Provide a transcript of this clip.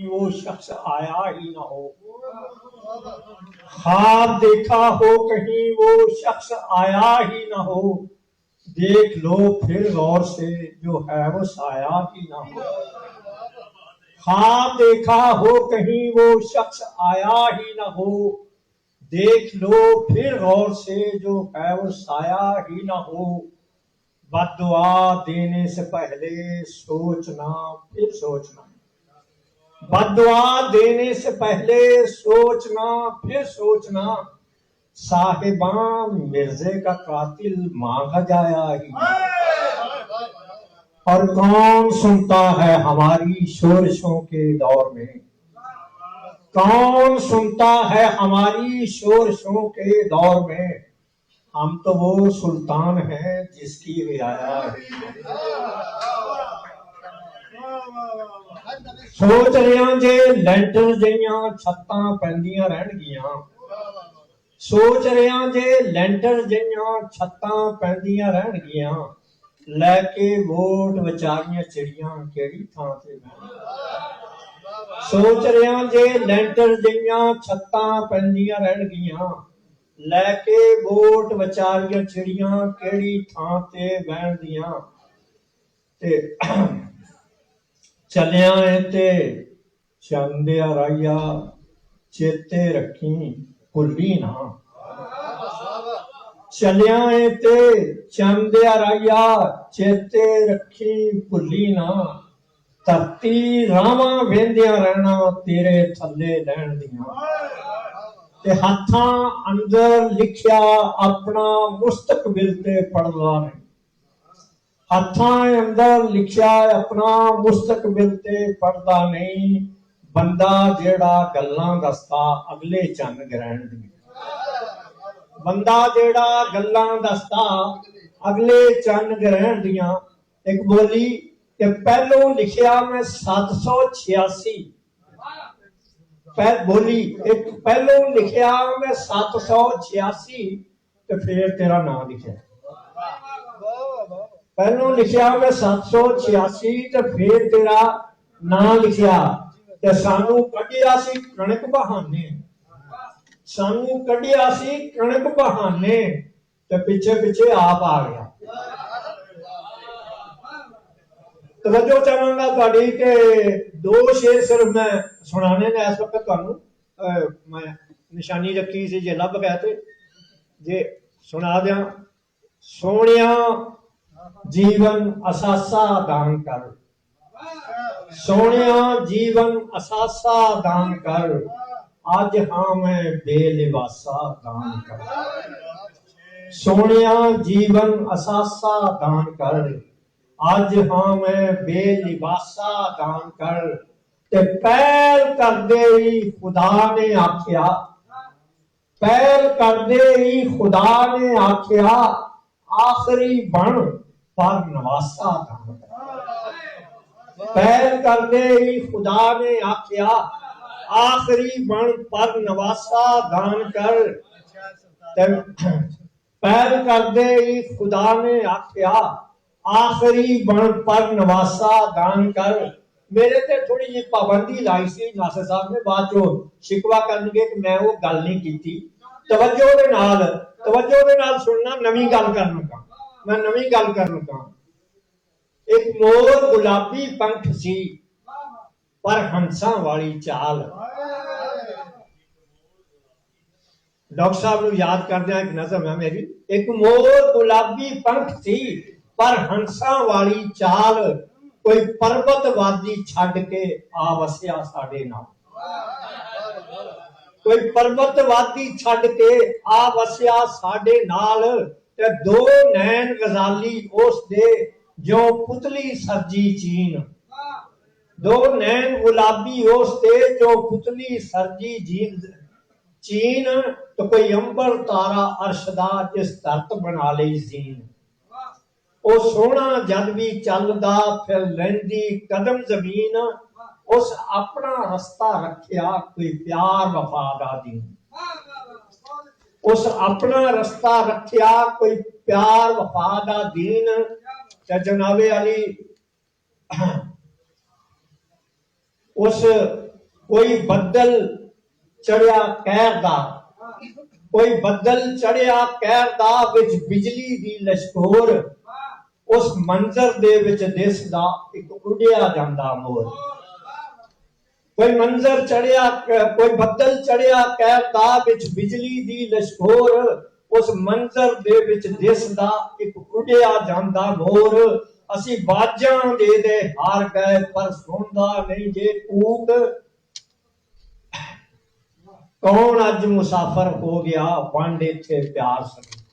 वो शख्स आया ही ना हो। ख्वाब देखा हो कहीं वो शख्स आया ही ना हो। देख लो फिर गौर से जो है वो साया ही ना हो। ख्वाब देखा हो कहीं वो शख्स आया ही ना हो। देख लो फिर गौर से जो है वो साया ही ना हो। बद्दुआ देने से पहले सोचना फिर सोचना। बद्दुआ देने से पहले सोचना फिर सोचना। साहिबान मिर्जे का कातिल मांगा जाया ही। और कौन सुनता है हमारी शोरशों के दौर में। कौन सुनता है हमारी शोरशों के दौर में। हम तो वो सुल्तान हैं जिसकी रियाया है। सोच रहा जे लैंटर जिहियां छत्तां पैंदियां रहणगियां। सोच रहा जे लैंटर जिहियां छत्तां पैंदियां रहणगियां। लैके वोट विचारियां चिड़ियां केड़ी थां ते बहण। सोच रहा जे लैंटर जिहियां छत्तां पैंदियां रहणगियां। लैके वोट विचारियां चिड़ियां केड़ी थां ते बहणदियां। ते चलिया ते चंदे राइया चेते रखी भुल्ली ना। चलिया ते चंदे राइया चेते रखी भुल्ली ना। धरती रावां वेंदिया रहना तेरे थल्ले लैण दियां। ते हत्थां अंदर लिखिया अपना मुस्तकबिल ते पढ़दा नहीं। हत्थां अंदर लिखिया अपना मुस्तकबिल ते पढ़दा नहीं। बंदा जेड़ा गल्लां दसदा अगले चंन ग्रहण दी। बंदा जेड़ा गल्लां दसदा अगले चंन ग्रहण दियां। एक बोली कि पहलों लिखिया मैं 786। बोली एक पहलों लिखिया मैं 786 ते फिर तेरा नाम लिखिया। पहलों लिखिया मैं 786 ते फिर तेरा नाम लिखिया। ते सानू कढ़िया सी कणक बहाने। सानू कढ़िया सी कणक बहाने ते पिछे पिछे आप आ गया। तवज्जो चाहांगा तुहाडी के दो शेर सिर्फ मैं सुनाने ने इस वक्त तुहानू मैं निशानी रखी सी जे लभ गए ते जे सुना दियां। सोहणिया जीवन असासा दान कर। सोहणिया जीवन असासा दान कर। अज हां मैं बेलिबासा दान कर। सोहणिया जीवन असासा दान कर। अज हां मैं बेलिबासा दान कर। ते पहल करदे ही खुदा ने आख्या। पहल करदे ही खुदा ने आख्या। आखिरी बन पर नवासा दान कर। पहल करदे ही खुदा ने आख्या। आखिरी बन पर नवासा दान कर। पहल करदे ही खुदा ने आख्या। आखिरी बन पर नवासा दान कर। मेरे ते थोड़ी जी पाबंदी लाई सी नासिर साहब ने बाद चो शिकवा करनगे कि मैं वो गल नहीं की। तवज्जो दे नाल सुनना। नवी गल करन लगा मैं नवी गल करन लगा। एक मोर गुलाबी पंख सी पर हंसा वाली चाल। डॉक्टर साहब नूं याद करदियां एक नज़म है मेरी। एक मोर गुलाबी पंख सी पर हंसा वाली चाल। कोई पर्वत वादी छड्ड के आ वसिया साडे नाल। कोई पर्वत वादी छड्ड के आ वसिया साडे नाल। ते दो नैन गजाली उस दे जो पुतली सरजी चीन। दो नैन गुलाबी उस दे जो पुतली सरजी चीन। तो कोई अंबर तारा अरशदा जिस धरत बना लई जीन। ओ सोहना जद भी चलदा फिर लैंदी कदम जमीन। उस अपना रस्ता रखिया कोई प्यार वफा दा दीन। उस अपना रस्ता रखिया कोई प्यार वफा दा दीन। जनाबे अली उस ਕੋਈ ਬੱਦਲ ਚੜਿਆ ਕਹਿਰ ਦਾ, ਕੋਈ ਬੱਦਲ ਚੜਿਆ ਕਹਿਰ ਦਾ, ਵਿੱਚ ਬਿਜਲੀ ਦੀ ਲਸ਼ਕੋਰ, ਉਸ ਮੰਜ਼ਰ ਦੇ ਵਿੱਚ ਦਿਸਦਾ ਇੱਕ ਉੱਡਿਆ ਜਾਂਦਾ ਮੋਰ। ਕੋਈ ਮੰਜ਼ਰ ਚੜਿਆ, ਕੋਈ ਬੱਦਲ ਚੜਿਆ ਕਹਿਰ ਦਾ, ਵਿੱਚ ਬਿਜਲੀ ਦੀ ਲਸ਼ਕੋਰ, ਉਸ ਮੰਜ਼ਰ ਦੇ ਵਿੱਚ ਦਿਸਦਾ ਇੱਕ ਉੱਡਿਆ ਜਾਂਦਾ ਮੋਰ। ਅਸੀਂ ਬਾਜਾਂ ਦੇ ਹਾਰ ਗਏ ਪਰ ਸੁਣਦਾ ਨਹੀਂ ਜੇ ਕੂਕ, ਕੌਣ ਅੱਜ ਮੁਸਾਫਰ ਹੋ ਗਿਆ ਵੰਡ ਇੱਥੇ ਪਿਆਰ ਸੰਗ।